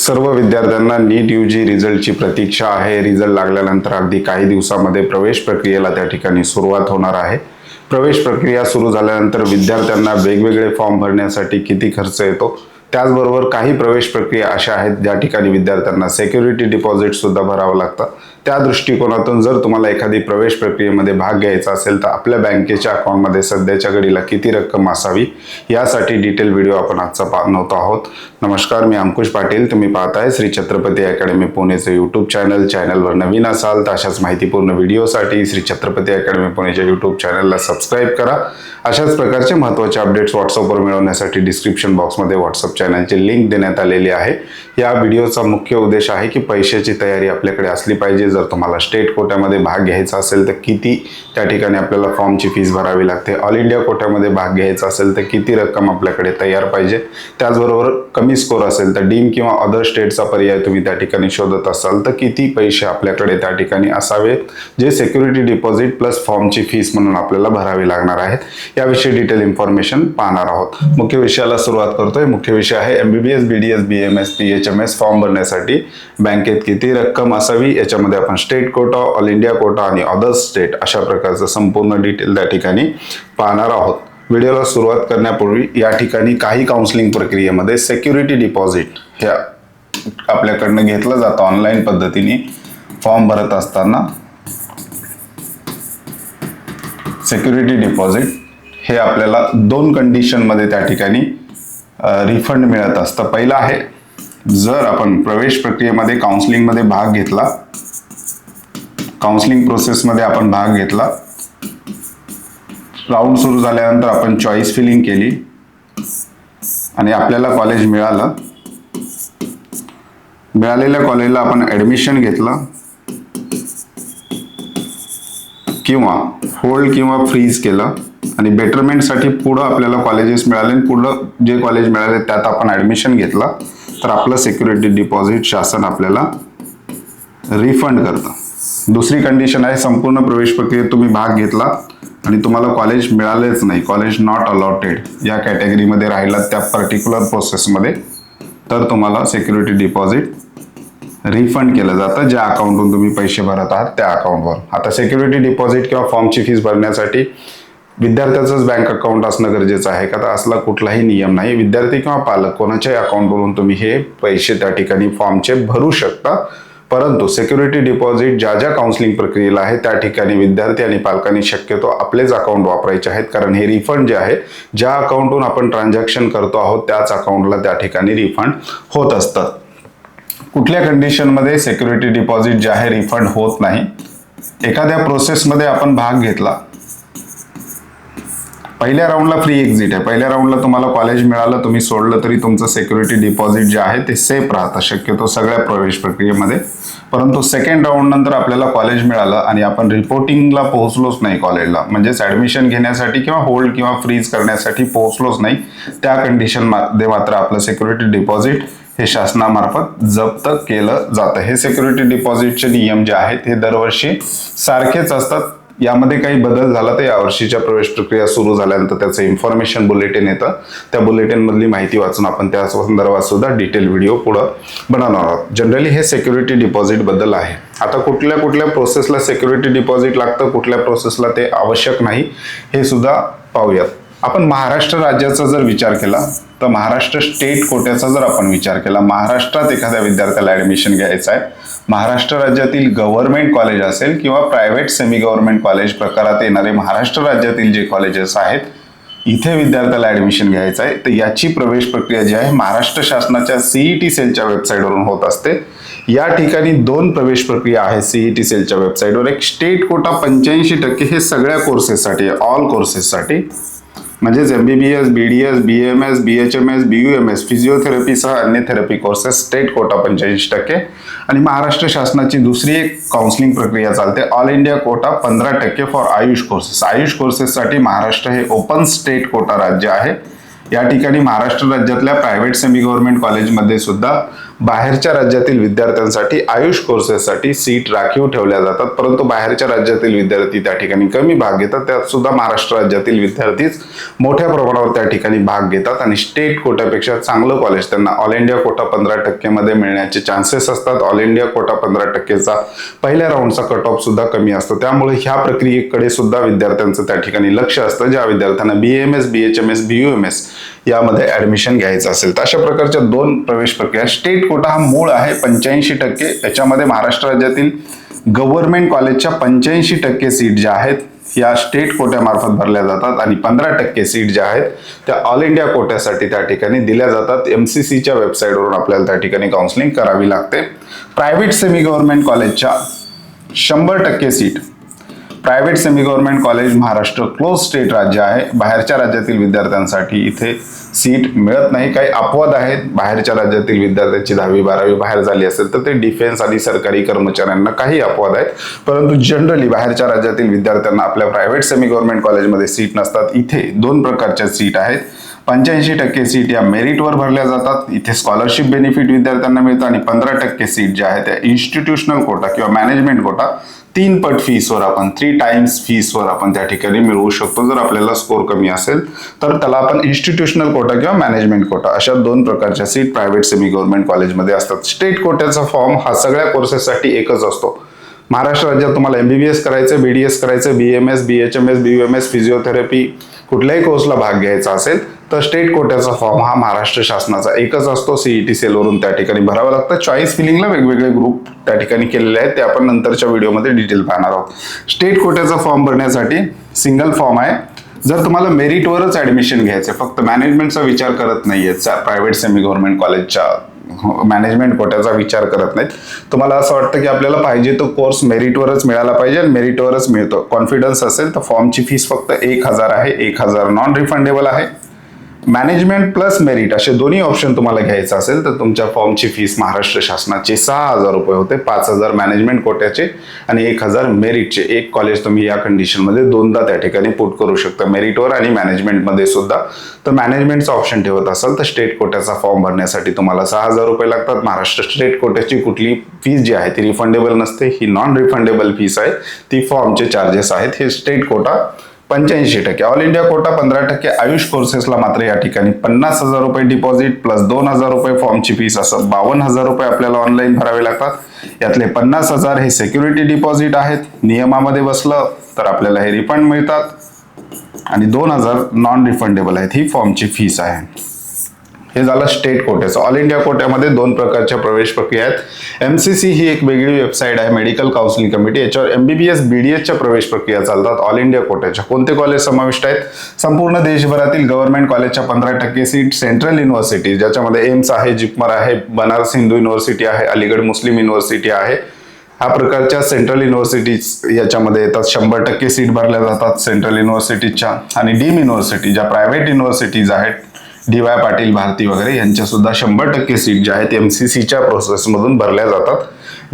सर्व विद्यार्थ्यांना नीट यूजी रिझल्टची प्रतीक्षा आहे। रिझल्ट लागल्यानंतर अगदी काही दिवसामध्ये प्रवेश प्रक्रियेला त्या ठिकाणी सुरुवात होणार आहे। प्रवेश प्रक्रिया सुरू झाल्यानंतर विद्यार्थ्यांना वेगवेगळे फॉर्म भरण्यासाठी किती खर्च येतो, त्याचबरोबर काही प्रवेश प्रक्रिया अशा आहेत ज्या ठिकाणी विद्यार्थ्यांना सिक्युरिटी डिपॉझिट सुद्धा भरावं लागतं। त्या दृष्टिकोनातून जर तुम्हाला एखादी प्रवेश प्रक्रियेमध्ये भाग घ्यायचा असेल तर आपल्या बँकेच्या अकाउंटमध्ये सध्याच्या घडीला किती रक्कम असावी यासाठी डिटेल व्हिडिओ आपण आजचा पाहत आहोत। नमस्कार, मी अंकुश पाटील, तुम्ही पाहताय श्री छत्रपती अकॅडमी पुणेचे यूट्यूब चॅनल। चॅनलवर नवीन असाल तर अशाच माहितीपूर्ण व्हिडिओसाठी श्री छत्रपती अकॅडमी पुणेच्या यूट्यूब चॅनलला सबस्क्राईब करा। अशाच प्रकारचे महत्त्वाचे अपडेट्स व्हॉट्सअपवर मिळवण्यासाठी डिस्क्रिप्शन बॉक्समध्ये व्हॉट्सअप चॅनलची लिंक देण्यात आलेली आहे। या व्हिडिओचा मुख्य उद्देश आहे की पैशाची तयारी आपल्याकडे असली पाहिजे। जर तुम्हाला स्टेट कोट्यामध्ये भाग घ्यायचा असेल तर किती त्या ठिकाणी आपल्याला फॉर्मची फीस भरावी लागते, ऑल इंडिया कोट्यामध्ये भाग घ्यायचा असेल तर किती रक्कम आपल्याकडे तयार पाहिजे, त्याचबरोबर कमी स्कोर असेल तर डीम किंवा अदर स्टेटचा पर्याय तुम्ही त्या ठिकाणी शोधत असाल तर किती पैसे आपल्याकडे त्या ठिकाणी असावेत जे सिक्युरिटी डिपॉझिट प्लस फॉर्मची फीस म्हणून आपल्याला भरावी लागणार आहेत याविषयी डिटेल इन्फॉर्मेशन पाहणार आहोत। मुख्य विषयाला सुरुवात करतोय। मुख्य विषय आहे MBBS, BDS, BMS, PHMS form भरण्यासाठी बँकेत किती रक्कम असावी। याच्यामध्ये आपण state quota, all India Kota आणि अदर स्टेट अशा प्रकारचं संपूर्ण डिटेल त्या ठिकाणी पाहणार आहोत। व्हिडिओला सुरुवात करण्यापूर्वी या ठिकाणी काही काउन्सिलिंग प्रक्रियेमध्ये सिक्युरिटी डिपॉझिट हे आपल्याकडनं घेतलं जातं ऑनलाईन पद्धतीने फॉर्म भरत असताना। सिक्युरिटी डिपॉझिट हे आपल्याला दोन कंडिशनमध्ये त्या ठिकाणी रिफंड मिळत असतं। पहिला आहे, जर आपण प्रवेश प्रक्रियेमध्ये काउन्सिलिंगमध्ये भाग घेतला, काउन्सिलिंग प्रोसेसमध्ये आपण भाग घेतला, राऊंड सुरू झाल्यानंतर आपण चॉईस फिलिंग केली आणि आपल्याला कॉलेज मिळालं, मिळालेल्या कॉलेजला आपण ॲडमिशन घेतलं किंवा होल्ड किंवा फ्रीज केलं आणि बेटरमेंटसाठी पुढं आपल्याला कॉलेजेस मिळाले, पुढं जे कॉलेज मिळाले त्यात आपण ॲडमिशन घेतला तर आपलं सिक्युरिटी डिपॉझिट शासन आपल्याला रिफंड करतं। दुसरी कंडिशन आहे, संपूर्ण प्रवेश प्रक्रियेत तुम्ही भाग घेतला आणि तुम्हाला कॉलेज मिळालेच नाही, कॉलेज नॉट अलॉटेड या कॅटेगरीमध्ये राहिला त्या पर्टिक्युलर प्रोसेसमध्ये, तर तुम्हाला सिक्युरिटी डिपॉझिट रिफंड केलं जातं ज्या अकाउंटवरून तुम्ही पैसे भरत आहात त्या अकाउंटवर। आता सिक्युरिटी डिपॉझिट किंवा फॉर्मची फीस भरण्यासाठी विद्यार्थ्याचंच बँक अकाउंट असणं गरजेचं आहे का, तर असला कुठलाही नियम नाही। विद्यार्थी किंवा पालक कोणाच्याही अकाउंटवरून तुम्ही हे पैसे त्या ठिकाणी फॉर्मचे भरू शकता, परंतु सिक्युरिटी डिपॉझिट ज्या ज्या काउन्सिलिंग प्रक्रियेला आहे त्या ठिकाणी विद्यार्थी आणि पालकांनी शक्यतो आपलेच अकाउंट वापरायचे आहेत, कारण हे रिफंड जे आहे ज्या अकाउंटवरून आपण ट्रान्झॅक्शन करतो आहोत त्याच अकाउंटला त्या ठिकाणी रिफंड होत असतं। कुठल्या कंडिशनमध्ये सिक्युरिटी डिपॉझिट जे आहे रिफंड होत नाही, एखाद्या प्रोसेसमध्ये आपण भाग घेतला, पहिल्या राऊंडला फ्री एक्झिट आहे, पहिल्या राऊंडला तुम्हाला कॉलेज मिळालं, तुम्ही सोडलं तरी तुमचं सिक्युरिटी डिपॉझिट जे आहे ते सेफ राहतं शक्यतो सगळ्या प्रवेश प्रक्रियेमध्ये, परंतु सेकंड राऊंड नंतर आपल्याला कॉलेज मिळालं आणि आपण रिपोर्टिंगला पोहोचलोच नाही कॉलेजला, म्हणजेच ॲडमिशन घेण्यासाठी किंवा होल्ड किंवा फ्रीज करण्यासाठी पोहोचलोच नाही, त्या कंडिशनमध्ये मात्र आपलं सिक्युरिटी डिपॉझिट हे शासनामार्फत जप्त केलं जातं। हे सिक्युरिटी डिपॉझिटचे नियम जे आहेत हे दरवर्षी सारखेच असतात, यामध्ये काही बदल झाला तर यावर्षीच्या प्रवेश प्रक्रिया सुरू झाल्यानंतर त्याचं इन्फॉर्मेशन बुलेटिन येतं, त्या बुलेटिन मधली माहिती वाचून आपण त्या संदर्भात सुद्धा डिटेल व्हिडिओ पुढं बनवणार आहोत। जनरली हे सिक्युरिटी डिपॉझिट बद्दल आहे। आता कुठल्या कुठल्या प्रोसेसला सिक्युरिटी डिपॉझिट लागतं, कुठल्या प्रोसेसला ते आवश्यक नाही हे सुद्धा पाहूयात। आपण महाराष्ट्र राज्याचा जर विचार केला तर महाराष्ट्र स्टेट कोट्याचा जर आपण विचार केला, महाराष्ट्रात एखाद्या विद्यार्थ्याला ॲडमिशन घ्यायचं आहे, महाराष्ट्र राज्यातील गव्हर्नमेंट कॉलेज असेल किंवा प्रायव्हेट सेमी गव्हर्नमेंट कॉलेज प्रकारात येणारे महाराष्ट्र राज्यातील जे कॉलेजेस आहेत इथे विद्यार्थ्याला ॲडमिशन घ्यायचं आहे, तर याची प्रवेश प्रक्रिया जी आहे महाराष्ट्र शासनाच्या CET सेलच्या वेबसाईटवरून होत असते। या ठिकाणी दोन प्रवेश प्रक्रिया आहे CET सेलच्या वेबसाईटवर। एक स्टेट कोटा 85% हे सगळ्या कोर्सेससाठी, ऑल कोर्सेससाठी, म्हणजेच MBBS, BDS, BMS, BHMS, BUMS फिजिओथेरपीसह अन्य थेरपी कोर्सेस स्टेट कोटा 85% आणि महाराष्ट्र शासनाची दुसरी एक काउन्सिलिंग प्रक्रिया चालते all India quota 15% for AYUSH courses. AYUSH कोर्सेससाठी महाराष्ट्र हे ओपन स्टेट कोटा राज्य आहे। या ठिकाणी महाराष्ट्र राज्यातल्या प्रायव्हेट सेमी गव्हर्नमेंट कॉलेजमध्ये सुद्धा बाहेरच्या राज्यातील विद्यार्थ्यांसाठी आयुष कोर्सेससाठी सीट राखीव ठेवल्या जातात, परंतु बाहेरच्या राज्यातील विद्यार्थी त्या ठिकाणी कमी भाग घेतात. त्यात सुद्धा महाराष्ट्र राज्यातील विद्यार्थीच मोठ्या प्रमाणावर त्या ठिकाणी भाग घेतात आणि स्टेट कोट्यापेक्षा चांगलं कॉलेज त्यांना ऑल इंडिया कोटा 15% मध्ये मिळण्याचे चान्सेस असतात. ऑल इंडिया कोटा 15%चा पहिल्या राऊंडचा कट ऑफ सुद्धा कमी असतो. त्यामुळे ह्या प्रक्रियेकडे सुद्धा विद्यार्थ्यांचं त्या ठिकाणी लक्ष असतं. ज्या विद्यार्थ्यांना BAMS, BHMS, BUMS यामध्ये ऍडमिशन घ्यायचं असेल तर अशा प्रकारच्या दोन प्रवेश प्रक्रिया. स्टेट कोटा हा मूळ आहे 85%. याच्यामध्ये महाराष्ट्र राज्यातील गव्हर्नमेंट कॉलेजच्या 85% सीट ज्या आहेत या स्टेट कोट्यामार्फत भरल्या जातात आणि 15% सीट ज्या आहेत त्या ऑल इंडिया कोट्यासाठी त्या ठिकाणी दिल्या जातात. MCCच्या वेबसाईटवरून आपल्याला त्या ठिकाणी काउन्सिलिंग करावी लागते. प्रायव्हेट सेमी गव्हर्नमेंट कॉलेजच्या 100% seat, private semi government college Maharashtra close state राज्य आहे. बाहेरच्या राज्यातील विद्यार्थ्यांसाठी इथे सीट मिळत नाही. काही अपवाद आहेत. बाहेरच्या राज्यातील विद्यार्थ्यांची 10वी 12वी बाहेर झाली असेल तर ते डिफेन्स आणि सरकारी कर्मचाऱ्यांना काही अपवाद आहेत, परंतु जनरली बाहेरच्या राज्यातील विद्यार्थ्यांना आपल्या प्रायव्हेट सेमी गव्हर्नमेंट कॉलेजमध्ये सीट नसतात. इथे दोन प्रकारच्या सीट आहेत. 85% सीट या मेरिटवर भरल्या जातात. इथे स्कॉलरशिप बेनिफिट विद्यार्थ्यांना मिळतं आणि 15% सीट ज्या आहेत त्या इन्स्टिट्यूशनल कोटा किंवा मॅनेजमेंट कोटा 3 पट फीसवर आपण 3 टाइम्स फीसवर आपण त्या ठिकाणी मिळवू शकतो. जर आपल्याला स्कोर कमी असेल तर त्याला आपण इन्स्टिट्यूशनल कोटा किंवा मॅनेजमेंट कोटा अशा दोन प्रकारच्या सीट प्रायव्हेट सेमी गव्हर्नमेंट कॉलेजमध्ये असतात. स्टेट कोट्याचा फॉर्म हा सगळ्या कोर्सेससाठी एकच असतो. महाराष्ट्र राज्यात तुम्हाला MBBS करायचं, BDS करायचं, BMS, BHMS, BUMS, फिजिओथेरपी कुठल्याही कोर्सला भाग घ्यायचा असेल तर स्टेट कोट्याचा फॉर्म हा महाराष्ट्र शासनाचा एकच असतो. CET सेलवरून त्या ठिकाणी भरावं लागतं. चॉईस फिलिंगला वेगवेगळे ग्रुप त्या ठिकाणी केलेले आहेत, ते आपण नंतरच्या व्हिडिओमध्ये डिटेल पाहणार आहोत. स्टेट कोट्याचा फॉर्म भरण्यासाठी सिंगल फॉर्म आहे. जर तुम्हाला मेरिटवरच ऍडमिशन घ्यायचं, फक्त मॅनेजमेंटचा विचार करत नाहीये, प्रायव्हेट सेमी गव्हर्नमेंट कॉलेजच्या मॅनेजमेंट कोट्याचा विचार करत नाहीत, तुम्हाला असं वाटतं की आपल्याला पाहिजे तो कोर्स मेरिटवरच मिळाला पाहिजे आणि मेरिटवरच मिळतो, कॉन्फिडन्स असेल तर फॉर्मची फीस फक्त 1000 आहे. 1000 नॉन रिफंडेबल आहे. मॅनेजमेंट प्लस मेरिट असे दोन्ही ऑप्शन तुम्हाला घ्यायचं असेल तर तुमच्या फॉर्मची फीस महाराष्ट्र शासनाची 6000 रुपये होते. 5000 मॅनेजमेंट कोट्याचे आणि 1000 मेरिटचे. एक कॉलेज तुम्ही या कंडिशनमध्ये दोनदा त्या ठिकाणी पुट करू शकता, मेरिटवर आणि मॅनेजमेंटमध्ये सुद्धा. तर मॅनेजमेंटचा ऑप्शन ठेवत असाल तर स्टेट कोट्याचा फॉर्म भरण्यासाठी तुम्हाला 6000 रुपये लागतात. महाराष्ट्र स्टेट कोट्याची कुठली फीस जी आहे ती रिफंडेबल नसते, ही नॉन रिफंडेबल फीस आहे, ती फॉर्मचे चार्जेस आहेत. हे state quota 85%. All India quota 15%. AYUSH कोर्सेसला मात्र या ठिकाणी 50,000 रुपये डिपॉझिट प्लस 2,000 रुपये फॉर्मची फीस, असं 52,000 रुपये आपल्याला ऑनलाईन भरावे लागतात. यातले 50,000 हे सिक्युरिटी डिपॉझिट आहेत. नियमामध्ये बसलं तर आपल्याला हे रिफंड मिळतात आणि 2,000 नॉन रिफंडेबल आहेत. ही फॉर्मची फीस आहे. हे झालं स्टेट कोट्याचं. ऑल इंडिया कोट्यामध्ये दोन प्रकारच्या प्रवेश प्रक्रिया आहेत. MCC ही एक वेगळी वेबसाईट आहे, मेडिकल काउन्सिलिंग कमिटी. याच्यावर MBBS, BDSच्या प्रवेश प्रक्रिया चालतात. ऑल इंडिया कोट्याच्या कोणते कॉलेज समाविष्ट आहेत? संपूर्ण देशभरातील गव्हर्नमेंट कॉलेजच्या 15% सीट, सेंट्रल युनिव्हर्सिटी ज्याच्यामध्ये एम्स आहे, जिपमर आहे, बनारस हिंदू युनिव्हर्सिटी आहे, अलीगड मुस्लिम युनिव्हर्सिटी आहे, ह्या प्रकारच्या सेंट्रल युनिव्हर्सिटीज याच्यामध्ये येतात. 100% सीट भरल्या जातात सेंट्रल युनिव्हर्सिटीच्या. आणि डीम युनिव्हर्सिटी ज्या प्रायव्हेट युनिव्हर्सिटीज आहेत, DY पाटील, भारती वगैरे, यांच्या सुद्धा 100% सीट ज्या आहेत MCCच्या प्रोसेसमधून भरल्या जातात.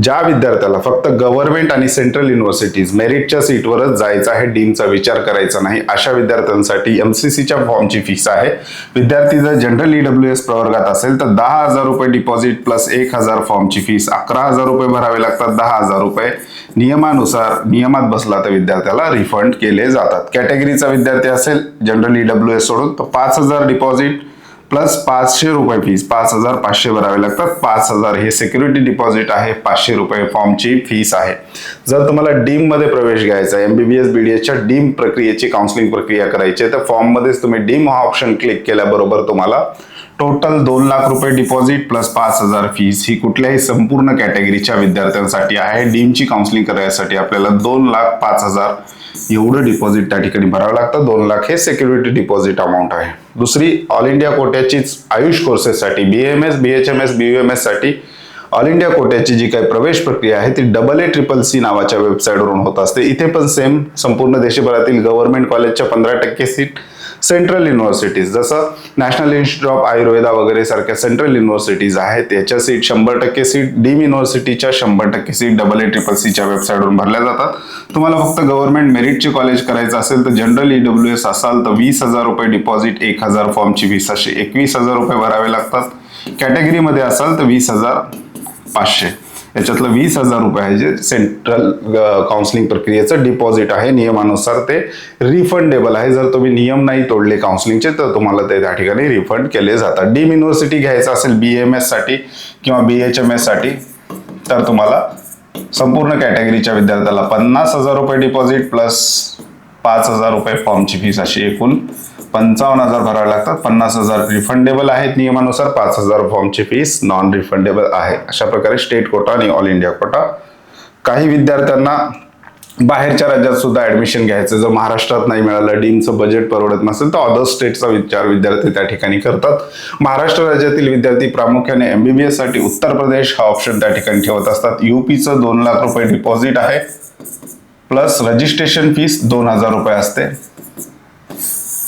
ज्या विद्यार्थ्याला फक्त गव्हर्नमेंट आणि सेंट्रल युनिव्हर्सिटीज मेरिटच्या सीटवरच जायचं आहे, डीमचा विचार करायचा नाही, अशा विद्यार्थ्यांसाठी MCCच्या फॉर्मची फीस आहे. विद्यार्थी जर जनरल EWS प्रवर्गात असेल तर 10,000 रुपये डिपॉझिट प्लस 1000 फॉर्मची फीस, 11,000 रुपये भरावे लागतात. 10,000 रुपये नियमानुसार नियमात बसला तर विद्यार्थ्याला रिफंड केले जातात. कॅटेगरीचा विद्यार्थी असेल जनरल EWS सोडून तर 5,000 डिपॉझिट प्लस 500 रुपये फीस, 5,500 भरावे लागतात. 5,000 हे सिक्युरिटी डिपॉझिट आहे, 500 रुपये फॉर्मची फीस आहे. जर तुम्हाला डीम मध्ये प्रवेश घ्यायचा आहे, MBBS BDSच्या डीम प्रक्रियेची काउन्सिलिंग प्रक्रिया करायची आहे, तर फॉर्म मध्येच तुम्ही डीम हा ऑप्शन क्लिक केल्याबरोबर तुम्हाला टोटल 2 लाख रुपये डिपॉझिट प्लस 5,000 फीस ही कुठल्याही संपूर्ण कॅटेगरीच्या विद्यार्थ्यांसाठी आहे. डीमची काउन्सिलिंग करण्यासाठी आपल्याला 2,05,000 एवढं डिपॉझिट त्या ठिकाणी भरावं लागतं. 2 लाख हे सिक्युरिटी डिपॉझिट अमाऊंट आहे. दुसरी ऑल इंडिया कोट्याचीच आयुष कोर्सेससाठी BAMS, BHMS, BUMS साठी ऑल इंडिया कोट्याची जी काही प्रवेश प्रक्रिया आहे ती AACCC नावाच्या वेबसाईटवरून होत असते. इथे पण सेम संपूर्ण देशभरातील गव्हर्नमेंट कॉलेजच्या 15% सीट, सेंट्रल युनिव्हर्सिटीज जसं नॅशनल इन्स्टिट्यूट ऑफ आयुर्वेदा वगैरे सारख्या सेंट्रल युनिव्हर्सिटीज आहेत त्याच्या सीट 100% सीट, डीम युनिव्हर्सिटीच्या 100% सीट AACCCच्या वेबसाईटवरून भरल्या जातात. तुम्हाला फक्त गव्हर्नमेंट मेरिटचे कॉलेज करायचं असेल तर जनरल EWS असाल तर 20,000 रुपये डिपॉझिट, 1000 फॉर्मची फीस, असे 21,000 रुपये भरावे लागतात. कॅटेगरीमध्ये असाल तर 20,500. याच्यातलं 20,000 रुपये आहे जे सेंट्रल काउन्सिलिंग प्रक्रियेचं डिपॉझिट आहे. नियमानुसार ते रिफंडेबल आहे. जर तुम्ही नियम नाही तोडले काउन्सिलिंगचे तर तुम्हाला ते त्या ठिकाणी रिफंड केले जातात. डीम युनिव्हर्सिटी घ्यायचं असेल BAMS साठी किंवा BHMS साठी तर तुम्हाला संपूर्ण कॅटेगरीच्या विद्यार्थ्याला 50,000 रुपये डिपॉझिट प्लस 5,000 रुपये फॉर्मची फीस अशी एकूण 55,000 भरावे लागतात. 50,000 रिफंडेबल आहेत नियमानुसार, 5,000 फॉर्मची फीस नॉन रिफंडेबल आहे. अशा प्रकारे स्टेट कोटा आणि ऑल इंडिया कोटा. काही विद्यार्थ्यांना बाहेरच्या राज्यात सुद्धा ऍडमिशन घ्यायचं, जर महाराष्ट्रात नाही मिळालं, डीमचं बजेट परवडत नसेल तर अदर स्टेटचा विचार विद्यार्थी त्या ठिकाणी करतात. महाराष्ट्र राज्यातील विद्यार्थी प्रामुख्याने MBBS साठी उत्तर प्रदेश हा ऑप्शन त्या ठिकाणी ठेवत असतात. UPचं 2 लाख रुपये डिपॉझिट आहे प्लस रजिस्ट्रेशन फीस 2,000 रुपये असते.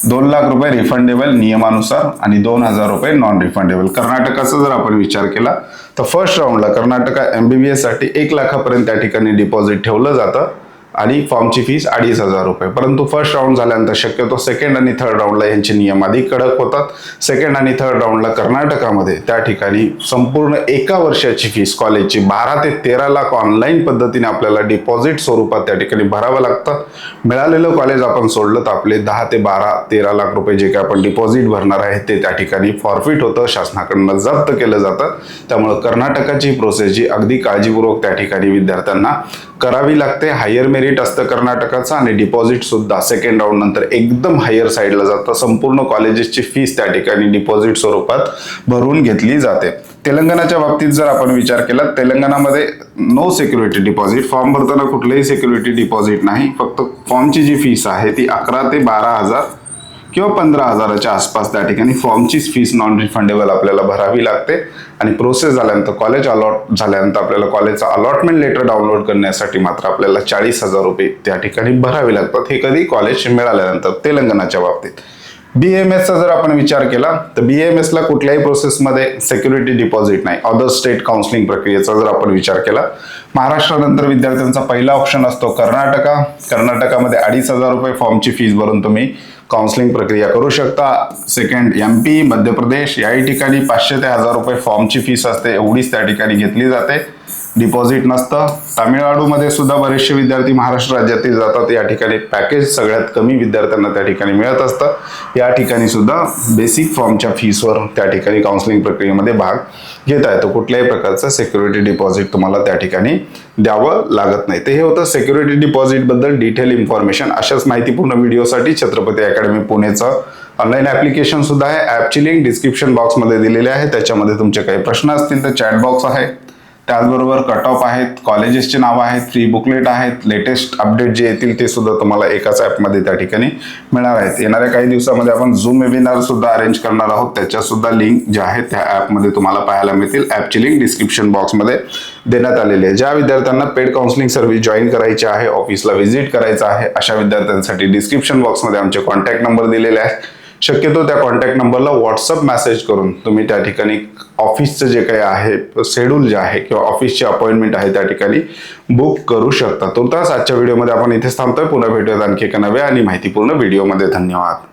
2 लाख रुपये रिफंडेबल नियमानुसार आणि 2,000 रुपये नॉन रिफंडेबल. कर्नाटकाचा जर आपण विचार केला तर फर्स्ट राऊंडला कर्नाटका MBBS साठी 1 लाखापर्यंत त्या ठिकाणी डिपॉझिट ठेवलं जातं आणि फॉर्मची फीस 2,500 रुपये. परंतु फर्स्ट राऊंड झाल्यानंतर शक्यतो सेकंड आणि थर्ड राऊंडला यांचे नियम अधिक कडक होतात. सेकंड आणि थर्ड राऊंडला कर्नाटकामध्ये त्या ठिकाणी संपूर्ण एका वर्षाची फीस कॉलेजची 12 ते 13 लाख ऑनलाईन पद्धतीने आपल्याला डिपॉझिट स्वरूपात त्या ठिकाणी भरावं लागतं. मिळालेलं कॉलेज आपण सोडलं तर आपले 10 ते 12 13 लाख रुपये जे काही आपण डिपॉझिट भरणार आहे ते त्या ठिकाणी फॉरफिट होतं, शासनाकडनं जप्त केलं जातं. त्यामुळे कर्नाटकाची प्रोसेस जी अगदी काळजीपूर्वक त्या ठिकाणी विद्यार्थ्यांना करावी लागते. हायर मेरिट असतं कर्नाटकाचं आणि डिपॉझिट सुद्धा सेकंड राऊंड नंतर एकदम हायर साईडला जातं. संपूर्ण कॉलेजेसची फीस त्या ठिकाणी डिपॉझिट स्वरूपात भरून घेतली जाते. तेलंगणाच्या बाबतीत जर आपण विचार केला, तेलंगणामध्ये नो सिक्युरिटी डिपॉझिट. फॉर्म भरताना कुठलेही सिक्युरिटी डिपॉझिट नाही. फक्त फॉर्मची जी फीस आहे ती 11 ते 12,000 किंवा 15,000च्या आसपास त्या ठिकाणी फॉर्मचीच फीस नॉन रिफंडेबल आपल्याला भरावी लागते. आणि प्रोसेस झाल्यानंतर कॉलेज अलॉट झाल्यानंतर आपल्याला कॉलेजचं अलॉटमेंट लेटर डाउनलोड करण्यासाठी मात्र आपल्याला 40,000 रुपये त्या ठिकाणी भरावे लागतात. हे कधी कॉलेज मिळाल्यानंतर. तेलंगणाच्या बाबतीत BAMSचा जर आपण विचार केला तर BAMSला कुठल्याही प्रोसेसमध्ये सिक्युरिटी डिपॉझिट नाही. अदर स्टेट काउन्सिलिंग प्रक्रियेचा जर आपण विचार केला, महाराष्ट्रानंतर विद्यार्थ्यांचा पहिला ऑप्शन असतो कर्नाटका. कर्नाटकामध्ये 2,500 रुपये फॉर्मची फीस भरून तुम्ही काउन्सिलिंग प्रक्रिया करू शकता. सेकंड MP, मध्य प्रदेश याही ठिकाणी 500 ते 1,000 रुपये फॉर्मची फीस असते, एवढीच त्या ठिकाणी घेतली जाते, डिपॉझिट नसतं. तामिळनाडूमध्ये सुद्धा बरेचसे विद्यार्थी महाराष्ट्र राज्यातील जातात. या ठिकाणी पॅकेज सगळ्यात कमी विद्यार्थ्यांना त्या ठिकाणी मिळत असतं. या ठिकाणी सुद्धा बेसिक फॉर्मच्या फीसवर त्या ठिकाणी काउन्सिलिंग प्रक्रियेमध्ये भाग घेता येतो. कुठल्याही प्रकारचं सिक्युरिटी डिपॉझिट तुम्हाला त्या ठिकाणी द्यावं लागत नाही. ते हे होतं सिक्युरिटी डिपॉझिट बद्दल डिटेल इन्फॉर्मेशन. अशाच माहितीपूर्ण व्हिडिओसाठी छत्रपती अकॅडमी पुणेचं ऑनलाईन ऍप्लिकेशन सुद्धा आहे. ऍपची लिंक डिस्क्रिप्शन बॉक्समध्ये दिलेली आहे. त्याच्यामध्ये तुमचे काही प्रश्न असतील तर चॅट बॉक्स आहे. त्याचबरोबर कट ऑफ आहेत, कॉलेजेसचे नावं आहेत, फ्री बुकलेट आहेत, लेटेस्ट अपडेट जे येतील ते सुद्धा तुम्हाला एकाच ॲपमध्ये त्या ठिकाणी मिळणार आहेत. येणाऱ्या काही दिवसामध्ये आपण झूम वेबिनार सुद्धा अरेंज करणार आहोत. त्याच्या सुद्धा लिंक ज्या आहेत त्या ॲपमध्ये तुम्हाला पाहायला मिळतील. ॲपची लिंक डिस्क्रिप्शन बॉक्समध्ये देण्यात आलेली आहे. ज्या विद्यार्थ्यांना पेड काउन्सिलिंग सर्व्हिस जॉईन करायची आहे, ऑफिसला व्हिजिट करायचं आहे, अशा विद्यार्थ्यांसाठी डिस्क्रिप्शन बॉक्समध्ये आमचे कॉन्टॅक्ट नंबर दिलेले आहेत. शक्यतो त्या कॉन्टॅक्ट नंबरला व्हॉट्सअप मेसेज करून तुम्ही त्या ठिकाणी ऑफिसचं जे काही आहे शेड्यूल जे आहे किंवा ऑफिसची अपॉइंटमेंट आहे त्या ठिकाणी बुक करू शकता. तुर्तास आजच्या व्हिडिओमध्ये आपण इथेच थांबतोय. पुन्हा भेटूयात आणखी एका नव्या आणि माहितीपूर्ण व्हिडिओमध्ये. धन्यवाद.